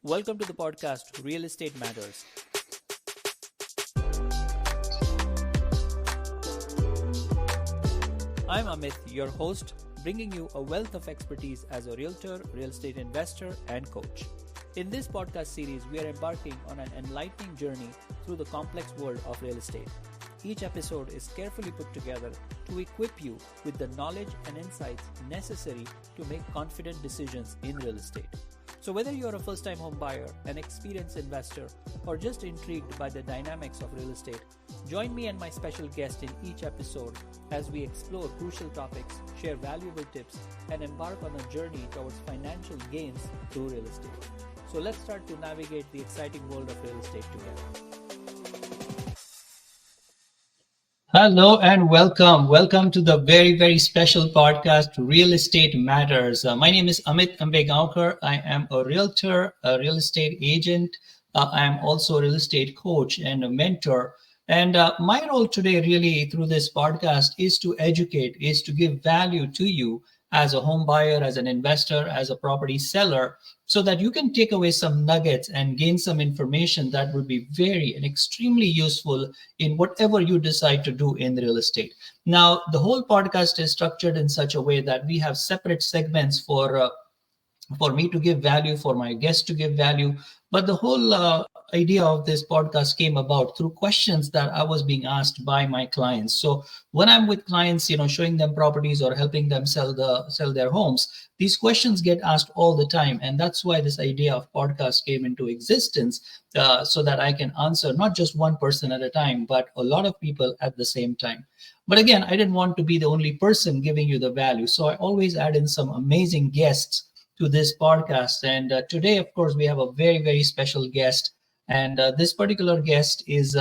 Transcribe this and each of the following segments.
Welcome to the podcast Real Estate Matters. I'm Amit, your host, bringing you a wealth of expertise as a realtor, real estate investor, and coach. In this podcast series, we are embarking on an enlightening journey through the complex world of real estate. Each episode is carefully put together to equip you with the knowledge and insights necessary to make confident decisions in real estate. So whether you're a first-time home buyer, an experienced investor, or just intrigued by the dynamics of real estate, join me and my special guest in each episode as we explore crucial topics, share valuable tips, and embark on a journey towards financial gains through real estate. So let's start to navigate the exciting world of real estate together. Hello and welcome. Welcome to the very, very special podcast, Real Estate Matters. My name is Amit Ambegaonkar. I am a realtor, a real estate agent. I am also a real estate coach and a mentor. And my role today really through this podcast is to educate, is to give value to you as a home buyer, as an investor, as a property seller, so that you can take away some nuggets and gain some information that would be very and extremely useful in whatever you decide to do in real estate. Now, the whole podcast is structured in such a way that we have separate segments for me to give value, for my guests to give value. But the whole idea of this podcast came about through questions that I was being asked by my clients. So when I'm with clients, showing them properties or helping them sell their homes, these questions get asked all the time. And that's why this idea of podcast came into existence, so that I can answer not just one person at a time, but a lot of people at the same time. But again, I didn't want to be the only person giving you the value. So I always add in some amazing guests to this podcast. And today, of course, we have a very, very special guest. And this particular guest is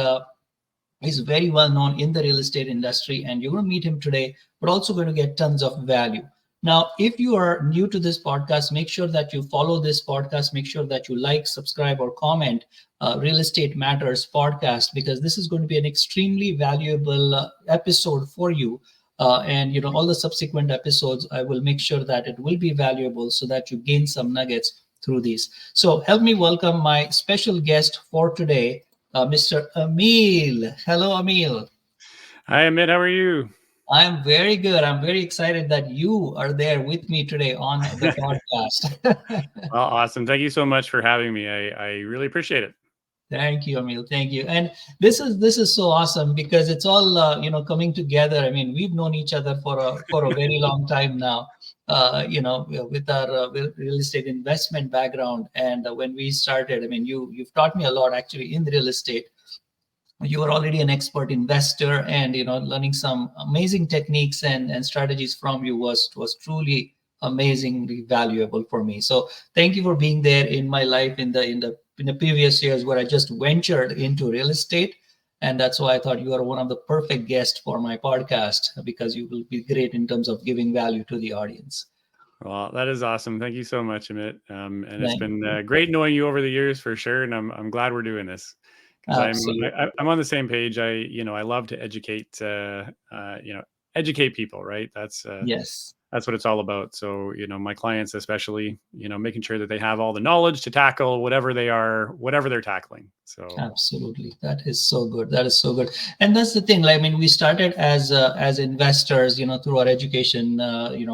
very well known in the real estate industry. And you're going to meet him today, but also going to get tons of value. Now, if you are new to this podcast, make sure that you follow this podcast. Make sure that you like, subscribe, or comment Real Estate Matters podcast, because this is going to be an extremely valuable episode for you. And all the subsequent episodes, I will make sure that it will be valuable so that you gain some nuggets through these. So help me welcome my special guest for today, Mr. Emil. Hello, Emil. Hi, Amit. How are you? I'm very good. I'm very excited that you are there with me today on the podcast. Well, awesome. Thank you so much for having me. I really appreciate it. Thank you, Emil. Thank you. And this is so awesome because it's all coming together. I mean, we've known each other for a very long time now. With our real estate investment background, and when we started, I mean, you've taught me a lot actually in real estate. You were already an expert investor, and learning some amazing techniques and strategies from you was truly amazingly valuable for me. So thank you for being there in my life in the previous years where I just ventured into real estate. And that's why I thought you are one of the perfect guests for my podcast, because you will be great in terms of giving value to the audience. Well, that is awesome. Thank you so much, Amit. And it's been great knowing you over the years for sure. And I'm glad we're doing this. I'm on the same page. I love to educate, educate people, right? Yes. That's what it's all about. So, my clients, especially, making sure that they have all the knowledge to tackle whatever they're tackling. So absolutely. That is so good. That is so good. And that's the thing. I mean, we started as investors, through our education,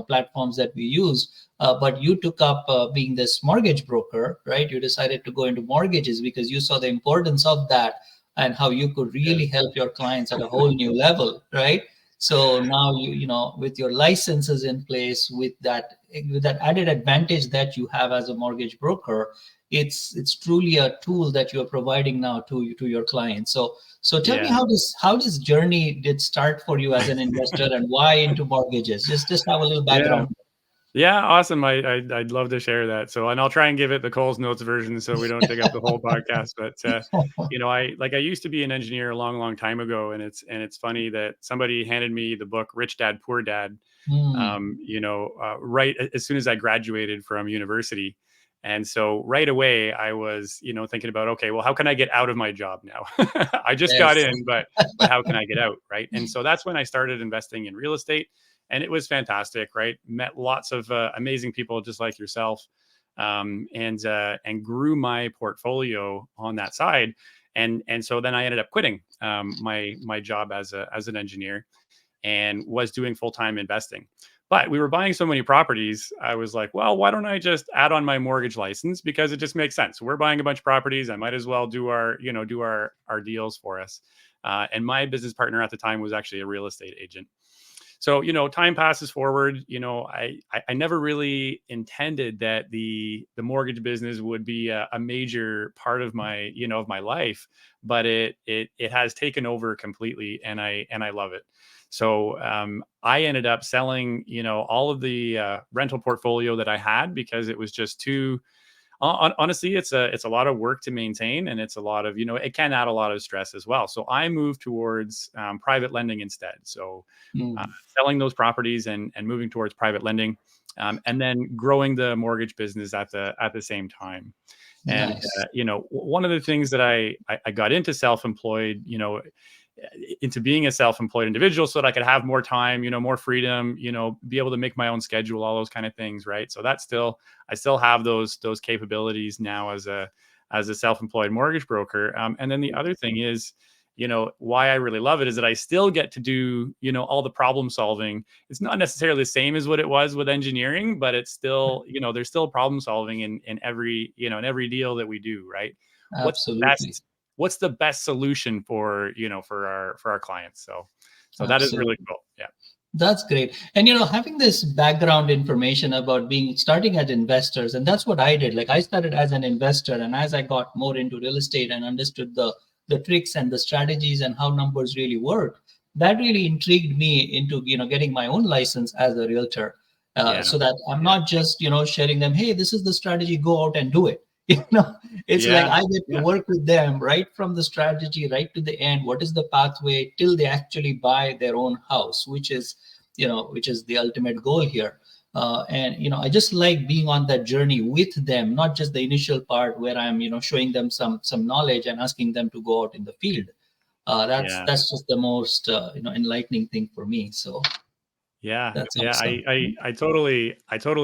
platforms that we use. But you took up being this mortgage broker, right? You decided to go into mortgages because you saw the importance of that and how you could really help your clients at a whole new level, right? So now with your licenses in place, with that added advantage that you have as a mortgage broker, it's truly a tool that you are providing now to your clients. So tell me how this journey did start for you as an investor and why into mortgages? Just have a little background. Yeah, awesome. I'd love to share that. So, and I'll try and give it the Coles Notes version so we don't take up the whole podcast. But I used to be an engineer a long, long time ago, and it's funny that somebody handed me the book Rich Dad Poor Dad, right as soon as I graduated from university. And so right away I was, thinking about, okay, well, how can I get out of my job now? I just got in, but how can I get out? Right. And so that's when I started investing in real estate. And it was fantastic, right? Met lots of amazing people just like yourself. and grew my portfolio on that side. And so then I ended up quitting my job as an engineer and was doing full-time investing. But we were buying so many properties, I was like, well, why don't I just add on my mortgage license, because it just makes sense. We're buying a bunch of properties. I might as well do our deals for us. And my business partner at the time was actually a real estate agent. So, time passes forward. I never really intended that the mortgage business would be a major part of my life, but it has taken over completely, and I love it. So I ended up selling, all of the rental portfolio that I had, because it was just too. Honestly, it's a lot of work to maintain, and it's a lot of, it can add a lot of stress as well. So I moved towards private lending instead. So selling those properties and moving towards private lending, and then growing the mortgage business at the same time. And Nice. one of the things that I got into self-employed, into being a self-employed individual, so that I could have more time, more freedom, be able to make my own schedule, all those kind of things, right? So I still have those capabilities now as a self-employed mortgage broker. And then the other thing is, why I really love it is that I still get to do, all the problem solving. It's not necessarily the same as what it was with engineering, but it's still, there's still problem solving in every, in every deal that we do, right? What's the Absolutely. best what's the best solution for our clients? So that is really Absolutely. cool. Yeah. That's great. And having this background information about starting as investors, and that's what I did. Like I started as an investor, and as I got more into real estate and understood the tricks and the strategies and how numbers really work, that really intrigued me into getting my own license as a realtor. Yeah. So that I'm Yeah. not just sharing them, hey, this is the strategy, go out and do it. You know, it's like Yeah. I get to Yeah. work with them right from the strategy right to the end. What is the pathway till they actually buy their own house, which is the ultimate goal here. And I just like being on that journey with them, not just the initial part where I'm showing them some knowledge and asking them to go out in the field. Yeah. That's just the most enlightening thing for me. So Yeah. that's Yeah. awesome. I totally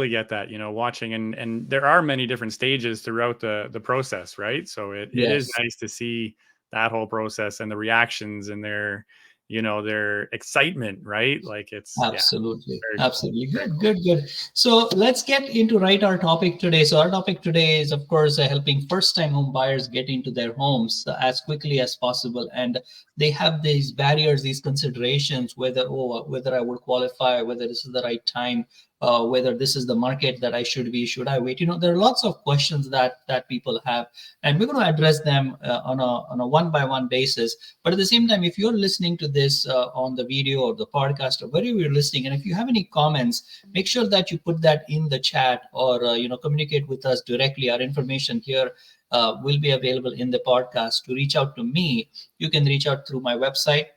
get that, watching, and there are many different stages throughout the process, right? So it is Yes. nice to see that whole process and the reactions and their excitement, right? Like yeah, Absolutely. very cool. Absolutely. Very Good, cool. good, good. So let's get into our topic today. So our topic today is, of course, helping first-time home buyers get into their homes as quickly as possible. And they have these barriers, these considerations, whether I would qualify, whether this is the right time, whether this is the market that I should be, should I wait? There are lots of questions that people have, and we're going to address them on a one-by-one basis. But at the same time, if you're listening to this on the video or the podcast or wherever you're listening, and if you have any comments, make sure that you put that in the chat, or communicate with us directly. Our information here will be available in the podcast. To reach out to me, you can reach out through my website,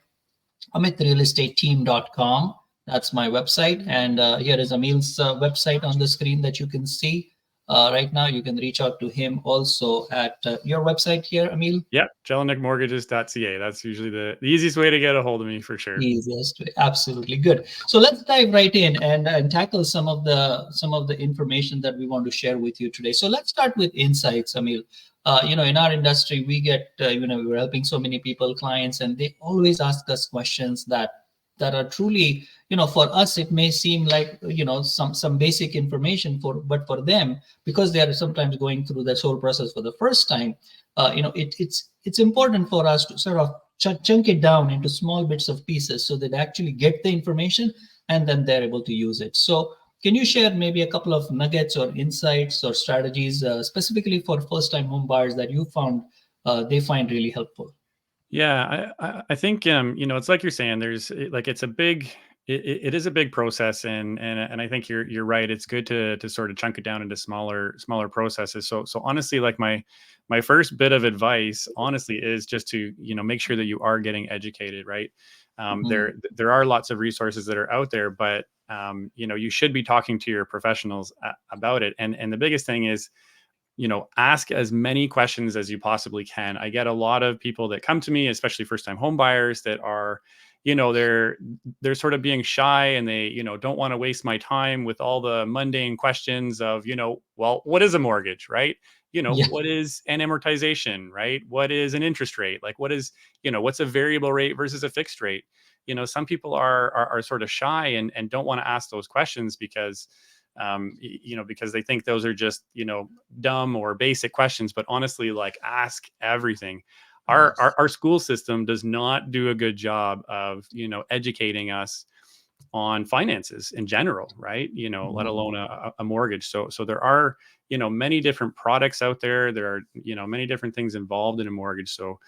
amitrealestateteam.com. That's my website. And here is Amil's website on the screen that you can see right now. You can reach out to him also at your website here, Amil. Yep. Jelinikmortgages.ca. That's usually the easiest way to get a hold of me, for sure. Easiest way. Absolutely good. So let's dive right in and tackle some of the information that we want to share with you today. So let's start with insights, Amil. In our industry, we get we're helping so many people, clients, and they always ask us questions that are truly, for us it may seem like some basic information, but for them, because they are sometimes going through this whole process for the first time, it's important for us to sort of chunk it down into small bits of pieces so that they actually get the information and then they're able to use it. So can you share maybe a couple of nuggets or insights or strategies specifically for first-time home buyers that you found they find really helpful? Yeah, I think it's like you're saying. It is a big process, and I think you're right. It's good to sort of chunk it down into smaller processes. So honestly, like my first bit of advice, honestly, is just to make sure that you are getting educated, right? Mhm. There are lots of resources that are out there, but you should be talking to your professionals about it. And the biggest thing is, ask as many questions as you possibly can. I get a lot of people that come to me, especially first time home buyers, that are, they're sort of being shy, and they, don't want to waste my time with all the mundane questions of, well, what is a mortgage, right? Yeah. What is an amortization, right? What is an interest rate? Like, what is, what's a variable rate versus a fixed rate? Some people are sort of shy and don't want to ask those questions because, because they think those are just, dumb or basic questions. But honestly, like, ask everything. Our, Yes. our school system does not do a good job of, educating us on finances in general, right? Let No. alone a mortgage. So there are, many different products out there. There are, many different things involved in a mortgage. So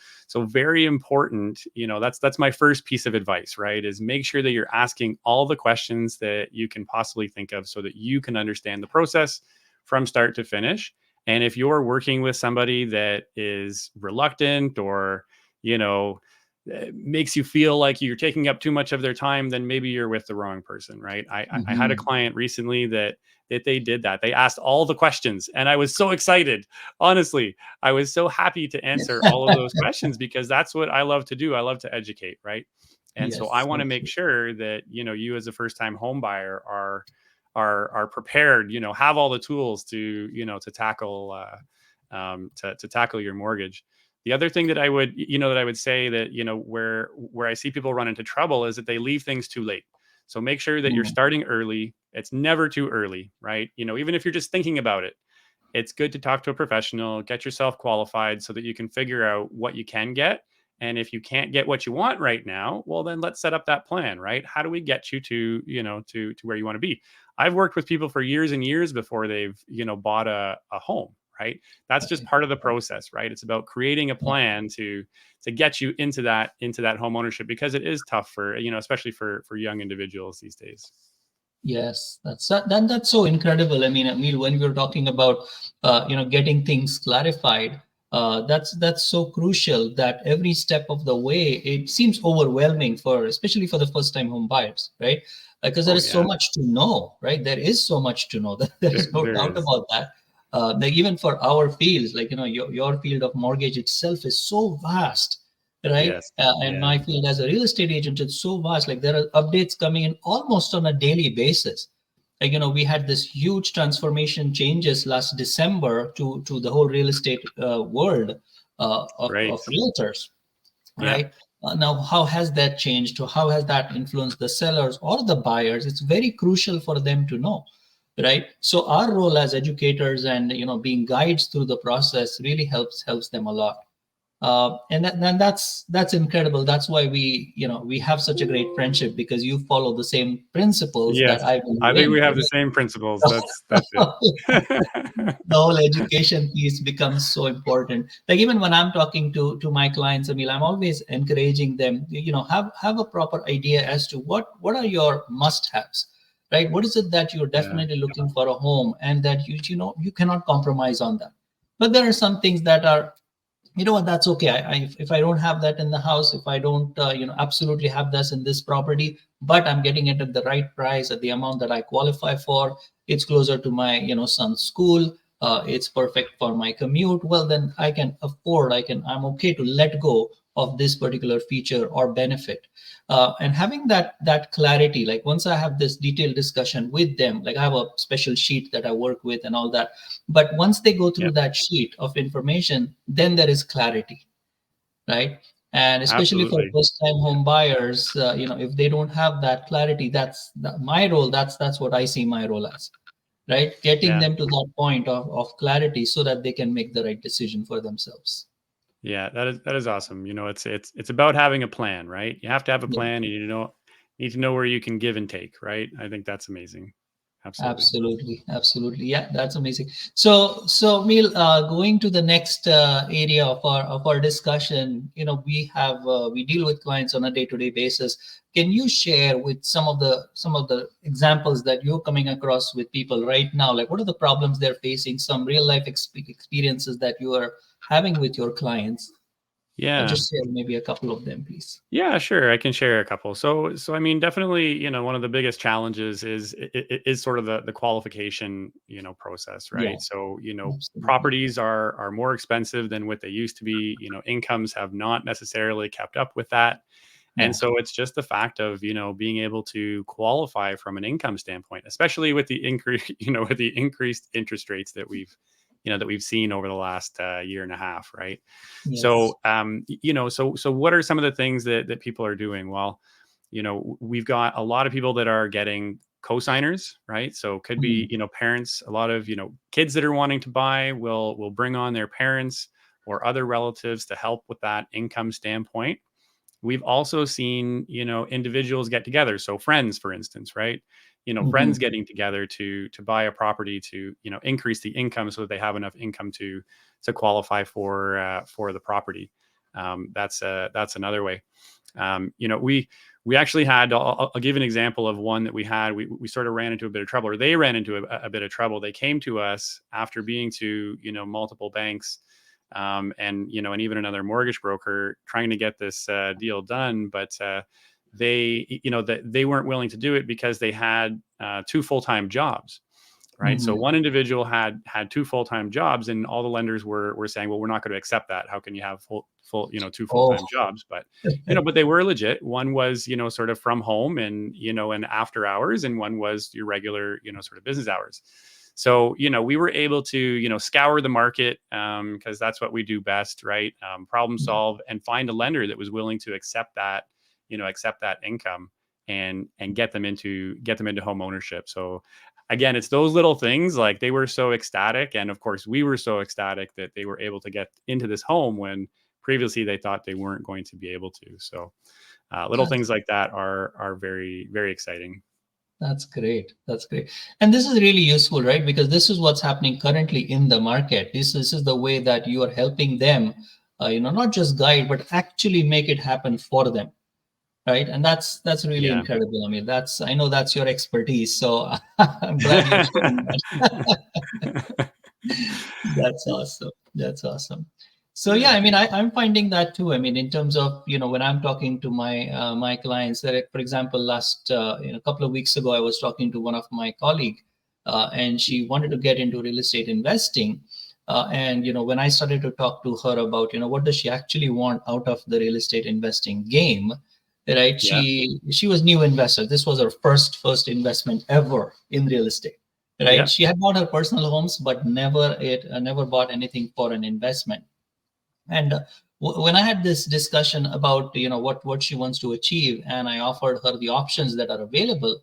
very important, that's my first piece of advice, right? Is make sure that you're asking all the questions that you can possibly think of so that you can understand the process from start to finish. And if you're working with somebody that is reluctant or, makes you feel like you're taking up too much of their time, then maybe you're with the wrong person, right? I had a Mhm. client recently that they did that. They asked all the questions, and I was so excited. Honestly, I was so happy to answer all of those questions because that's what I love to do. I love to educate, right? And so I Yes, want to so make true. sure that you as a first time home buyer are prepared. Have all the tools to to tackle to tackle your mortgage. The other thing that I would say that, where I see people run into trouble is that they leave things too late. So make sure that you're Mm. starting early. It's never too early, right? Even if you're just thinking about it, it's good to talk to a professional, get yourself qualified so that you can figure out what you can get. And if you can't get what you want right now, well, then let's set up that plan, right? How do we get you to, to where you want to be? I've worked with people for years and years before they've, bought a home, right? That's just Right. part of the process, right? It's about creating a Yeah. plan to get you into that home ownership, because it is tough for, especially for young individuals these days. Yes, that's so incredible. I mean, Emil, when we were talking about getting things clarified, that's so crucial that every step of the way it seems overwhelming for especially for the first time home buyers, right? Because there Oh is so yeah, much to know, right? There is so much to know. There there, is no there doubt is. about that. Like even for our fields, like your field of mortgage itself is so vast, right? Yes. And Yeah. my field as a real estate agent, it's so vast. Like there are updates coming in almost on a daily basis. Like we had this huge transformation changes last December to the whole real estate world Right. of realtors, Yeah. right? Now, how has that changed? How has that influenced the sellers or the buyers? It's very crucial for them to know, right? So our role as educators and being guides through the process really helps them a lot. And that's incredible. That's why we have such a great friendship because you follow the same principles Yes. that I believe I think in, we have the right? same principles. That's it. The whole education piece becomes so important. Like even when I'm talking to my clients, Emil, I'm always encouraging them, have a proper idea as to what are your must-haves, right? What is it that you're Yeah. definitely looking for a home and that you cannot compromise on that. But there are some things that are what, that's okay. If I don't have that in the house, if I don't absolutely have this in this property, but I'm getting it at the right price at the amount that I qualify for, it's closer to my son's school, it's perfect for my commute, well then I'm okay to let go of this particular feature or benefit. And having that clarity, like once I have this detailed discussion with them, like I have a special sheet that I work with and all that, but once they go Yeah. through that sheet of information, then there is clarity, right? And especially for Absolutely. first-time home buyers, if they don't have that clarity, my role. That's what I see my role as, right? Getting Yeah. them to that point of clarity so that they can make the right decision for themselves. Yeah. That is awesome. It's about having a plan, right? You have to have a Yeah. plan. You need to know where you can give and take, right? I think that's amazing. Absolutely. Absolutely, absolutely. Yeah, that's amazing. So Neil, going to the next area of our discussion, we deal with clients on a day-to-day basis. Can you share with some of the examples that you're coming across with people right now? Like, what are the problems they're facing? Some real life experiences that you are having with your clients. Yeah. Just share maybe a couple of them, please. Yeah, sure. I can share a couple. So I mean, definitely, one of the biggest challenges is sort of the qualification, process, Yeah, right? So, absolutely. properties are more expensive than what they used to be. Incomes have not necessarily kept up with that. And Yeah. so it's just the fact of, being able to qualify from an income standpoint, especially with the increase, with the increased interest rates that we've seen over the last year and a half, right? Yes. So, so what are some of the things that people are doing? Well, we've got a lot of people that are getting co-signers, right? So could be, Mm. parents, a lot of, kids that are wanting to buy will bring on their parents or other relatives to help with that income standpoint. We've also seen, individuals get together. So friends, for instance, right? Friends Mhm. getting together to buy a property to, increase the income so that they have enough income to qualify for the property. That's another way. We actually had. I'll give an example of one that we had. We sort of ran into a bit of trouble, or they ran into a bit of trouble. They came to us after being to multiple banks, and even another mortgage broker trying to get this deal done, but they weren't willing to do it because they had two full-time jobs. Right. So Mhm. one individual had two full-time jobs, and all the lenders were saying, well, we're not going to accept that. How can you have two Oh. full-time jobs? But they were legit. One was, sort of from home and after hours, and one was your regular, sort of business hours. So, we were able to, scour the market because that's what we do best, right? Problem solve and find a lender that was willing to accept that income and get them into home ownership. So again, it's those little things, like they were so ecstatic. And of course, we were so ecstatic that they were able to get into this home when previously they thought they weren't going to be able to. So little That's things like that are very, very exciting. That's great. That's great. And this is really useful, right? Because this is what's happening currently in the market. This is the way that you are helping them, not just guide, but actually make it happen for them, right? And that's really Yeah. incredible. I mean, I know that's your expertise. So I'm glad you're sharing that. That's awesome. That's awesome. So yeah, Yeah. I mean, I'm finding that too. I mean, in terms of when I'm talking to my clients, that for example, last a couple of weeks ago, I was talking to one of my colleague, and she wanted to get into real estate investing. And when I started to talk to her about what does she actually want out of the real estate investing game, right? Yeah. She was new investor. This was her first investment ever in real estate, right? Yeah. She had bought her personal homes, but never bought anything for an investment. And when I had this discussion about what she wants to achieve, and I offered her the options that are available,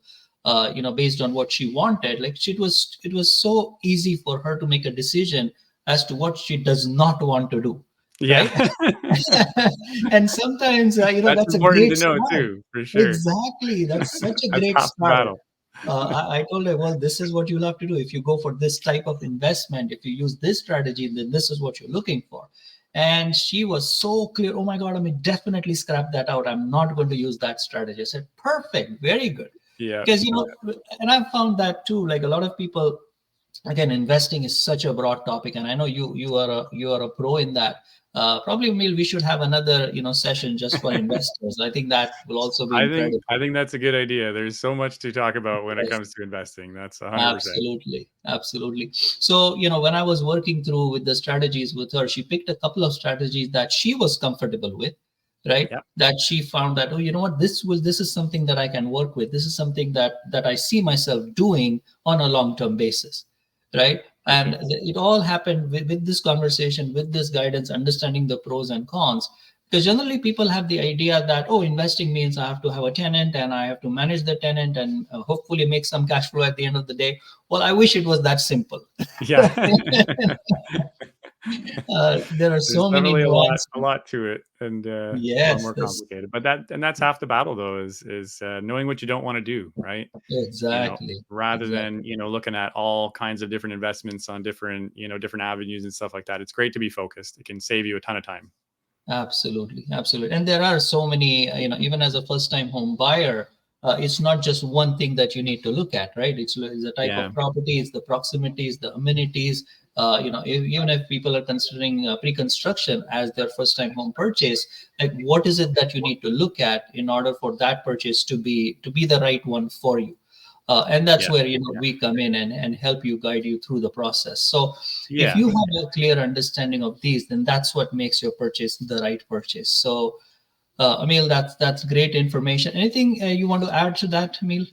based on what she wanted, like it was so easy for her to make a decision as to what she does not want to do, Yeah. right? And sometimes That's that's a important great to know start. too, for sure. Exactly, that's such a That's great half the start. battle. I told her, well, this is what you'll have to do. If you go for this type of investment, if you use this strategy, then this is what you're looking for. And she was so clear. Oh my God, I mean, definitely scrap that out. I'm not going to use that strategy. I said, perfect, very good. Yeah. Because, and I've found that too, like a lot of people, again, investing is such a broad topic. And I know you are a pro in that. Probably we should have another, session just for investors. I think that will also be incredible. I think that's a good idea. There's so much to talk about when it Yes. comes to investing. That's 100%. Absolutely. Absolutely. So, when I was working through with the strategies with her, she picked a couple of strategies that she was comfortable with, right? Yeah. That she found that, oh, you know what, this is something that I can work with. This is something that I see myself doing on a long-term basis, right? And Perfect. it all happened with this conversation, with this guidance, understanding the pros and cons. Because generally people have the idea that, oh, investing means I have to have a tenant and I have to manage the tenant and hopefully make some cash flow at the end of the day. Well, I wish it was that simple. Yeah. There are There's so many definitely nuances. a lot to it, and a lot Yes, more complicated. But that's half the battle, though, is knowing what you don't want to do, right? exactly, Rather exactly. than looking at all kinds of different investments on different avenues and stuff like that. It's great to be focused. It can save you a ton of time. Absolutely, absolutely. And there are so many, even as a first-time home buyer, it's not just one thing that you need to look at, right? It's the type Yeah. of property, it's the proximities, the amenities. Even if people are considering pre-construction as their first-time home purchase, like what is it that you need to look at in order for that purchase to be the right one for you? And that's Yeah. where we come in and help you, guide you through the process. So if Yeah. you have a clear understanding of these, then that's what makes your purchase the right purchase. So Emil, that's great information. Anything you want to add to that, Emil?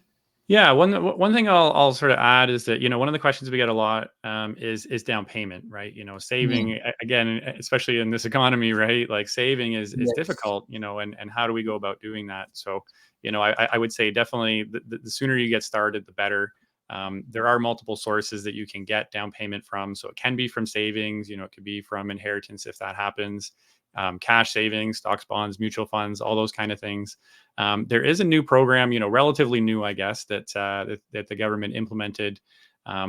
Yeah, one thing I'll sort of add is that, one of the questions we get a lot is down payment, right? Saving again, especially in this economy, right? Like saving is Yes. difficult, and how do we go about doing that? So, I would say definitely the sooner you get started, the better. There are multiple sources that you can get down payment from. So it can be from savings, it could be from inheritance if that happens, cash savings, stocks, bonds, mutual funds, all those kind of things. There is a new program, relatively new, I guess, that the government implemented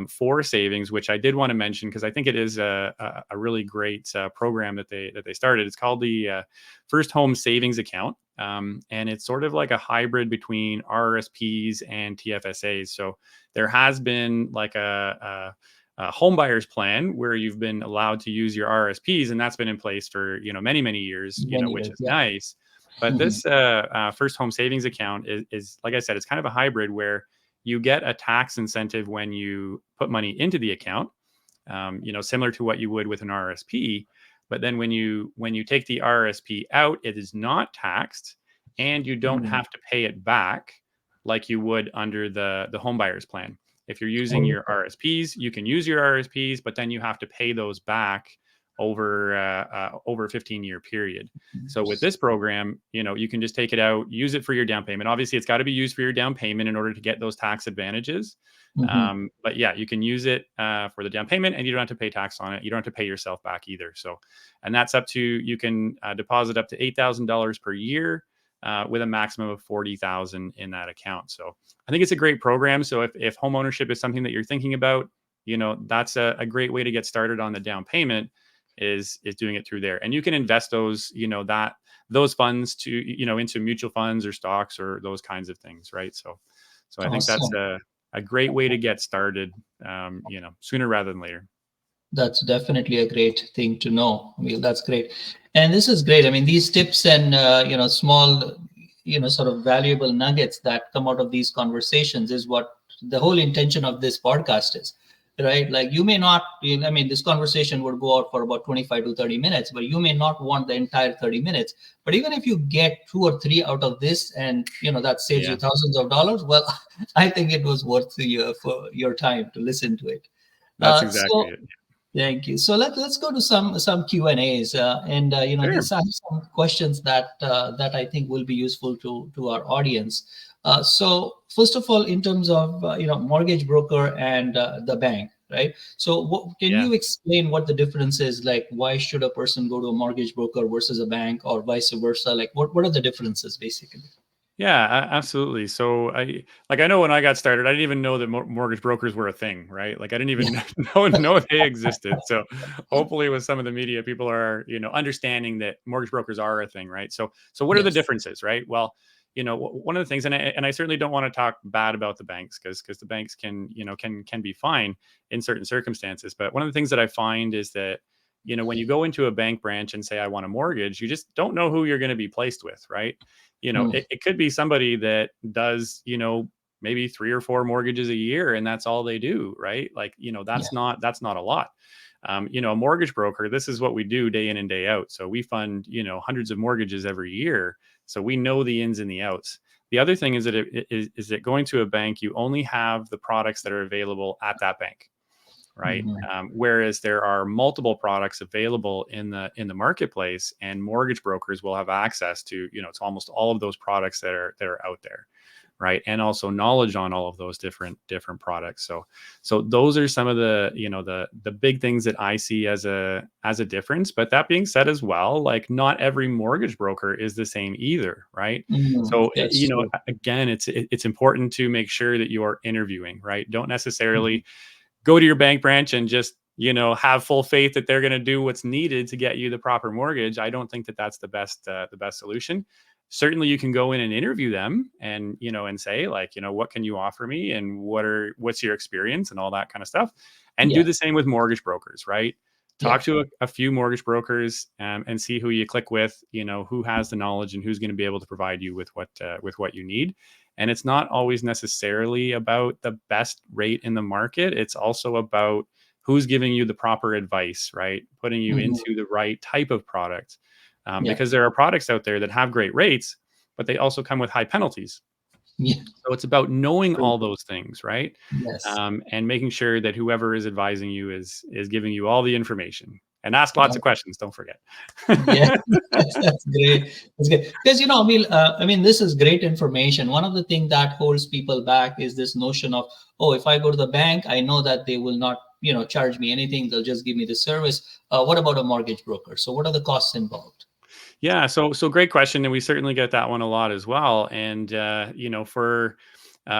for savings, which I did want to mention because I think it is a really great program that they started. It's called the First Home Savings Account, and it's sort of like a hybrid between RRSPs and TFSAs. So there has been like a home buyers plan where you've been allowed to use your RRSPs, and that's been in place for many years, Many which years. is Yeah. nice. But Mhm. this first home savings account is, like I said, it's kind of a hybrid where you get a tax incentive when you put money into the account, similar to what you would with an RSP. But then when you take the RSP out, it is not taxed, and you don't Mhm. have to pay it back like you would under the home buyers plan. If you're using Oh, your RSPs, you can use your RSPs, but then you have to pay those back over a 15-year period. So with this program, you can just take it out, use it for your down payment. Obviously, it's got to be used for your down payment in order to get those tax advantages. mhm. But yeah, you can use it for the down payment, and you don't have to pay tax on it. You don't have to pay yourself back either. So, and that's up to, you can deposit up to $8,000 per year with a maximum of 40,000 in that account. So I think it's a great program. So if home ownership is something that you're thinking about, that's a great way to get started on the down payment, is doing it through there. And you can invest those funds to, into mutual funds or stocks or those kinds of things, right? So I think that's Awesome. a great way to get started, sooner rather than later. That's definitely a great thing to know. I mean, that's great. And this is great. I mean, these tips and, small, sort of valuable nuggets that come out of these conversations is what the whole intention of this podcast is, right? Like you may not, I mean, this conversation would go out for about 25 to 30 minutes, but you may not want the entire 30 minutes. But even if you get two or three out of this and, that saves you Yeah, thousands of dollars, well, I think it was worth for your time to listen to it. that's So exactly it. thank you. So let's go to some Q and A's, and Sure. these are some questions that I think will be useful to our audience. So first of all, in terms of mortgage broker and the bank, right? So can Yeah. you explain what the difference is? Like, why should a person go to a mortgage broker versus a bank, or vice versa? Like, what are the differences basically? Yeah, absolutely. So I know when I got started, I didn't even know that mortgage brokers were a thing, right? Like I didn't even know they existed. So hopefully with some of the media, people are, understanding that mortgage brokers are a thing, right? So what are the Yes. differences, right? Well, one of the things, and I certainly don't want to talk bad about the banks because the banks can, can be fine in certain circumstances. But one of the things that I find is that, when you go into a bank branch and say, I want a mortgage, you just don't know who you're going to be placed with, right? Mm, It could be somebody that does, maybe 3 or 4 mortgages a year and that's all they do, right? Like, yeah. that's not a lot. A mortgage broker, this is what we do day in and day out. So we fund, hundreds of mortgages every year. So we know the ins and the outs. The other thing is that is that going to a bank, you only have the products that are available at that bank, right? Mhm. Whereas there are multiple products available in the marketplace, and mortgage brokers will have access to, to almost all of those products that are out there, right? And also knowledge on all of those different products. So those are some of the, the big things that I see as a difference. But that being said as well, like not every mortgage broker is the same either, right? Mm, So that's true. again, it's important to make sure that you are interviewing, right? Don't Mhm. necessarily go to your bank branch and just, have full faith that they're going to do what's needed to get you the proper mortgage. I don't think that that's the best solution. Certainly you can go in and interview them and, and say like, what can you offer me, and what's your experience and all that kind of stuff, and do Yeah. the same with mortgage brokers, right? Talk Yeah. to a few mortgage brokers, and see who you click with, who has the knowledge and who's going to be able to provide you with what you need. And it's not always necessarily about the best rate in the market. It's also about who's giving you the proper advice, right? Putting you Mhm. into the right type of product. Yeah. because there are products out there that have great rates, but they also come with high penalties. Yeah. So it's about knowing True. all those things, right? Yes. And making sure that whoever is advising you is giving you all the information. And ask lots of questions. Don't forget. Yeah, that's great. That's great. Because I mean, this is great information. One of the things that holds people back is this notion of, oh, if I go to the bank, I know that they will not, charge me anything. They'll just give me the service. What about a mortgage broker? So, what are the costs involved? Yeah, so great question, and we certainly get that one a lot as well. And for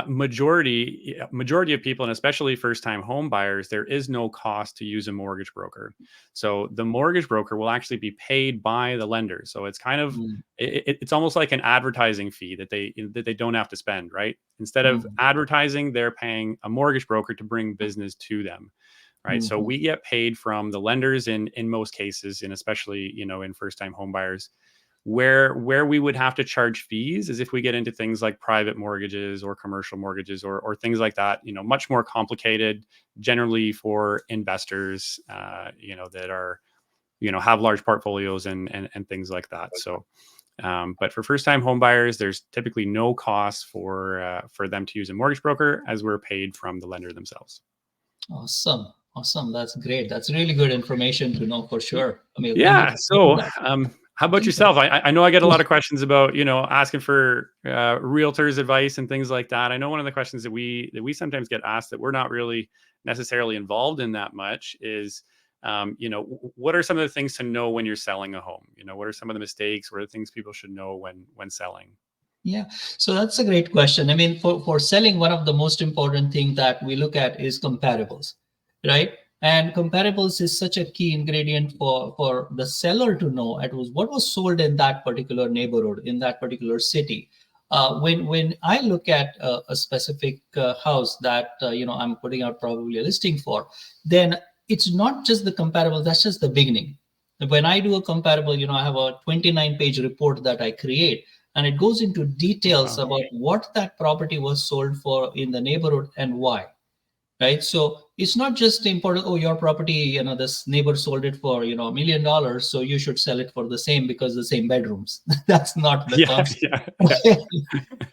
majority of people, and especially first time home buyers, there is no cost to use a mortgage broker. So the mortgage broker will actually be paid by the lender. So it's kind of Mm, it's almost like an advertising fee that they don't have to spend, right? Instead of mm, advertising, they're paying a mortgage broker to bring business to them. Right. So mhm, we get paid from the lenders in most cases, and especially, in first time home buyers. Where we would have to charge fees is if we get into things like private mortgages or commercial mortgages or things like that, much more complicated, generally for investors, that are, have large portfolios and things like that. So, but for first time home buyers, there's typically no cost for them to use a mortgage broker, as we're paid from the lender themselves. Awesome. Awesome. That's great. That's really good information to know for sure. Emil, thank you Yeah. for sharing So, that. how about yourself? I know I get a lot of questions about, asking for realtors advice and things like that. I know one of the questions that we sometimes get asked that we're not really necessarily involved in that much is, what are some of the things to know when you're selling a home? What are some of the mistakes? What are the things people should know when selling? Yeah, so that's a great question. I mean, for selling, one of the most important thing that we look at is comparables, right? And comparables is such a key ingredient for the seller to know at what was sold in that particular neighborhood, in that particular city. When I look at a specific house that I'm putting out probably a listing for, then it's not just the comparable. That's just the beginning. When I do a comparable, I have a 29-page report that I create, and it goes into details Wow. about what that property was sold for in the neighborhood and why, right? So it's not just important, oh, your property, this neighbor sold it for $1 million, so you should sell it for the same because the same bedrooms. That's not the Yeah, concept. yeah,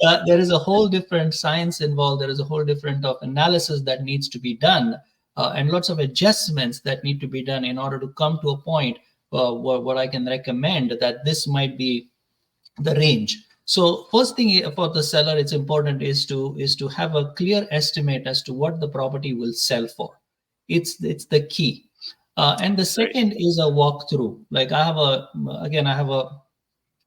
yeah. There is a whole different science involved. There is a whole different of analysis that needs to be done, and lots of adjustments that need to be done in order to come to a point what I can recommend that this might be the range. So first thing for the seller, it's important is to have a clear estimate as to what the property will sell for. It's the key. And the Right. second is a walkthrough. Like I have a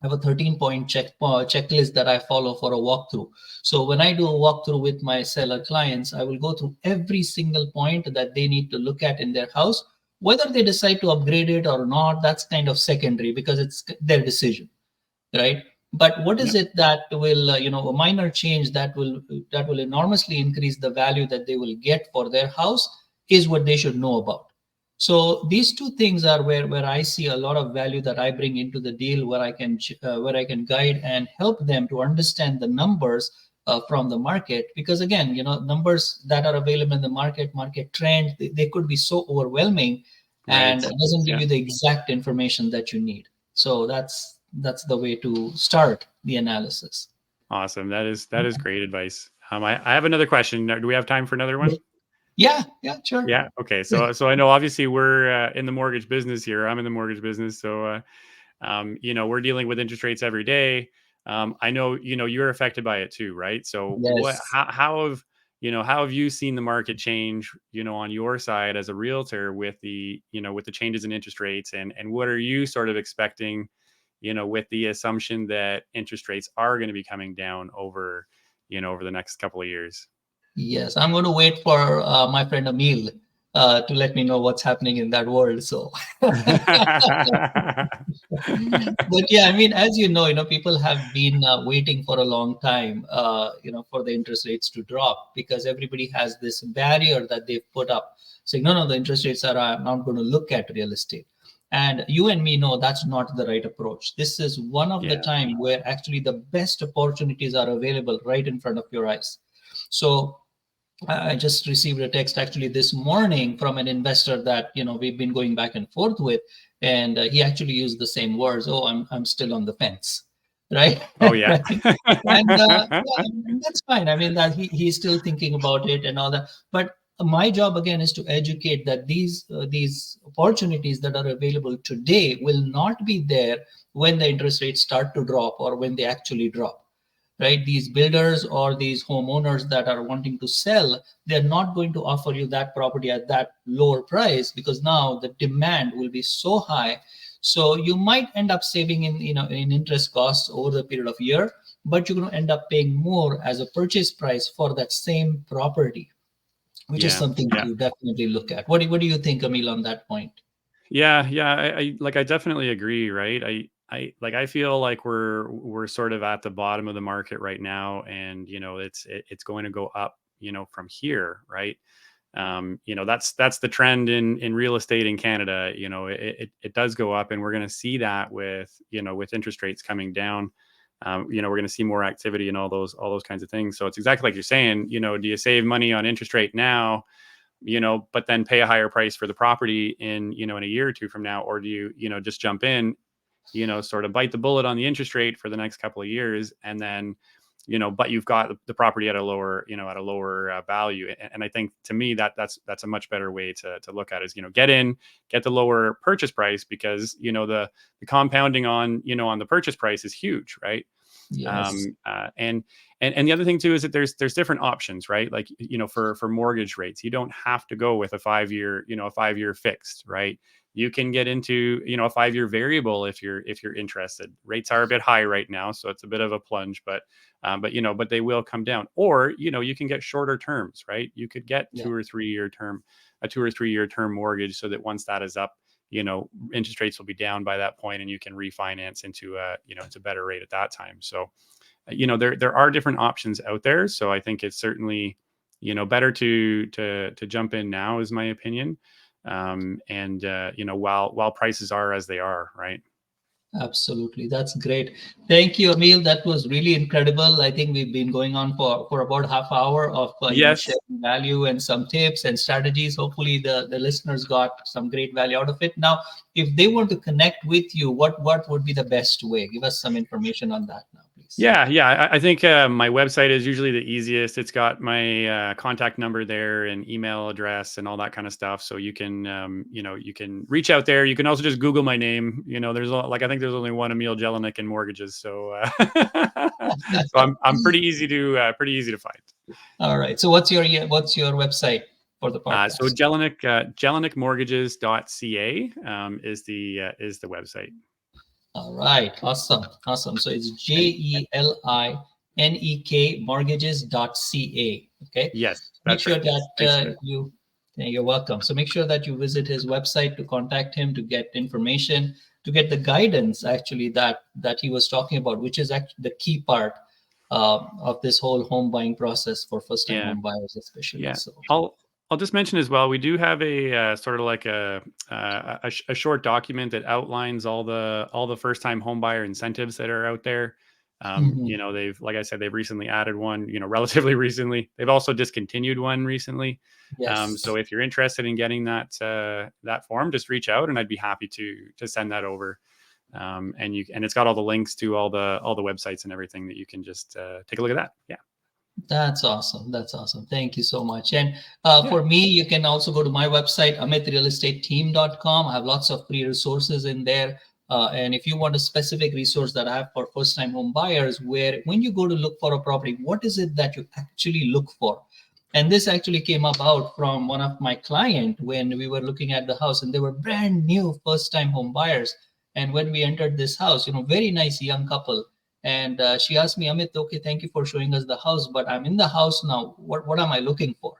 13-point checklist that I follow for a walkthrough. So when I do a walkthrough with my seller clients, I will go through every single point that they need to look at in their house. Whether they decide to upgrade it or not, that's kind of secondary because it's their decision, right? But what Yeah. is it that will a minor change that will enormously increase the value that they will get for their house is what they should know about. So these two things are where I see a lot of value that I bring into the deal, where I can guide and help them to understand the numbers from the market, because again, numbers that are available in the market trend, they could be so overwhelming, Right. and it doesn't give Yeah. you the exact information that you need. So that's the way to start the analysis. Awesome. That is great advice. I have another question. Do we have time for another one? Yeah, yeah, sure. Yeah. Okay. So I know obviously we're in the mortgage business here. I'm in the mortgage business, so we're dealing with interest rates every day. I know you're affected by it too, right? So Yes. how have you seen the market change, on your side as a realtor with the changes in interest rates, and what are you sort of expecting, with the assumption that interest rates are going to be coming down over the next couple of years? Yes, I'm going to wait for my friend Emil to let me know what's happening in that world. So, but yeah, I mean, as people have been waiting for a long time, for the interest rates to drop, because everybody has this barrier that they've put up, saying, no, no, the interest rates are, I'm not going to look at real estate. And you and me know that's not the right approach. This is one of the Yeah. time where actually the best opportunities are available right in front of your eyes. So I just received a text actually this morning from an investor that we've been going back and forth with, and he actually used the same words. Oh, I'm still on the fence, right? Oh yeah. Right. And yeah, and that's fine. I mean that he's still thinking about it and all that. But my job again is to educate that these opportunities that are available today will not be there when the interest rates start to drop or when they actually drop, right? These builders or these homeowners that are wanting to sell, they're not going to offer you that property at that lower price because now the demand will be so high. So you might end up saving in interest costs over the period of year, but you're going to end up paying more as a purchase price for that same property, which is Yeah. something Yeah. to definitely look at. What do you think, Emil, on that point? Yeah, yeah, I definitely agree, right? I feel like we're sort of at the bottom of the market right now, and it's going to go up, from here, right? That's the trend in real estate in Canada. It does go up, and we're going to see that with interest rates coming down. We're going to see more activity and all those kinds of things. So it's exactly like you're saying. Do you save money on interest rate now? But then pay a higher price for the property in a year or two from now, or do you just jump in, sort of bite the bullet on the interest rate for the next couple of years, and then, but you've got the property at a lower value. And I think to me that's a much better way to look at it is, get the lower purchase price because, the compounding on the purchase price is huge, right? Yes. And the other thing too is that there's different options, right? Like, for mortgage rates, you don't have to go with a 5-year fixed, right? You can get into, a 5-year variable if you're interested. Rates are a bit high right now, so it's a bit of a plunge, but they will come down. Or, you can get shorter terms, right? You could get Yeah. 2 or 3 year term, a 2 or 3 year term mortgage, so that once that is up, interest rates will be down by that point, and you can refinance into a better rate at that time. So, there are different options out there. So I think it's certainly, better to jump in now, is my opinion. And while prices are as they are, right? Absolutely. That's great. Thank you, Emil. That was really incredible. I think we've been going on for about half hour of Yes. sharing value and some tips and strategies. Hopefully the listeners got some great value out of it. Now, if they want to connect with you, what would be the best way? Give us some information on that now, please. Yeah. I think my website is usually the easiest. It's got my contact number there and email address and all that kind of stuff. So you can reach out there. You can also just Google my name. I think there's only one Emil Jelinek in mortgages. So so I'm pretty easy to find. All right. So what's your website for the So podcast? jelinekmortgages.ca is the website. All right. Awesome. So it's JELINEK mortgages.ca. Okay. Yes, Make that's sure right. Yes, thanks for that that. you're welcome. So make sure that you visit his website to contact him to get information, to get the guidance actually that he was talking about, which is actually the key part of this whole home buying process for first time Yeah. home buyers, especially. Yeah, So. I'll just mention as well. We do have a sort of like a short document that outlines all the first time homebuyer incentives that are out there. Mhm. They've, like I said, they've recently added one. Relatively recently. They've also discontinued one recently. Yes. So if you're interested in getting that form, just reach out, and I'd be happy to send that over. And it's got all the links to all the websites and everything that you can just take a look at that. Yeah. That's awesome. That's awesome. Thank you so much. And Yeah. for me, you can also go to my website, amitrealestateteam.com. I have lots of free resources in there. And if you want a specific resource that I have for first time home buyers, where when you go to look for a property, what is it that you actually look for? And this actually came about from one of my client when we were looking at the house, and they were brand new first time home buyers. And when we entered this house, very nice young couple, and she asked me, Amit, okay, thank you for showing us the house, but I'm in the house now. What am I looking for?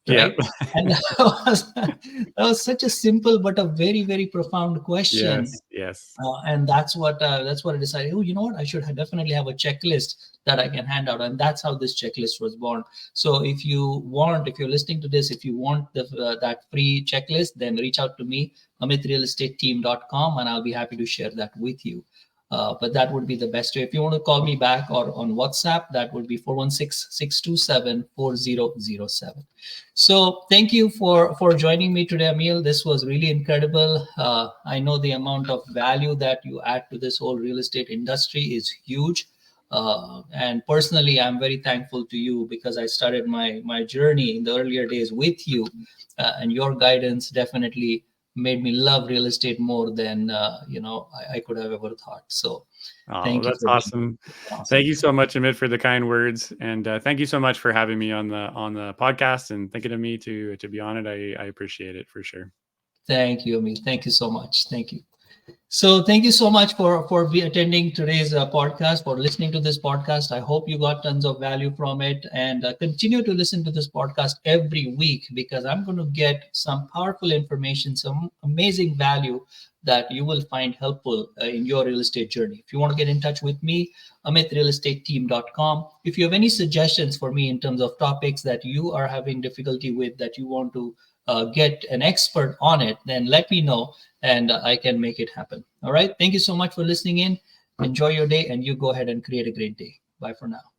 Yeah. Right. And that was such a simple but a very, very profound question. Yes. Yes. And that's what I decided. Oh, you know what? I should definitely have a checklist that I can hand out, and that's how this checklist was born. So if you're listening to this, if you want that free checklist, then reach out to me, amitrealestateteam.com, and I'll be happy to share that with you. But that would be the best way. If you want to call me back or on WhatsApp, that would be 416-627-4007. So thank you for joining me today, Emil. This was really incredible. I know the amount of value that you add to this whole real estate industry is huge. And personally, I'm very thankful to you because I started my journey in the earlier days with you, and your guidance definitely made me love real estate more than I could have ever thought. So Oh, thank you that's for being awesome. awesome. Thank you so much, Amit, for the kind words, and thank you so much for having me on the podcast and thinking of me to be on it. I appreciate it for sure. Thank you, Amit. Thank you so much. Thank you. So thank you so much for attending today's podcast, for listening to this podcast. I hope you got tons of value from it, and continue to listen to this podcast every week because I'm going to get some powerful information, some amazing value that you will find helpful in your real estate journey. If you want to get in touch with me, amitrealestateteam.com. If you have any suggestions for me in terms of topics that you are having difficulty with, that you want to get an expert on it, then let me know and I can make it happen. All right. Thank you so much for listening in. Enjoy your day and you go ahead and create a great day. Bye for now.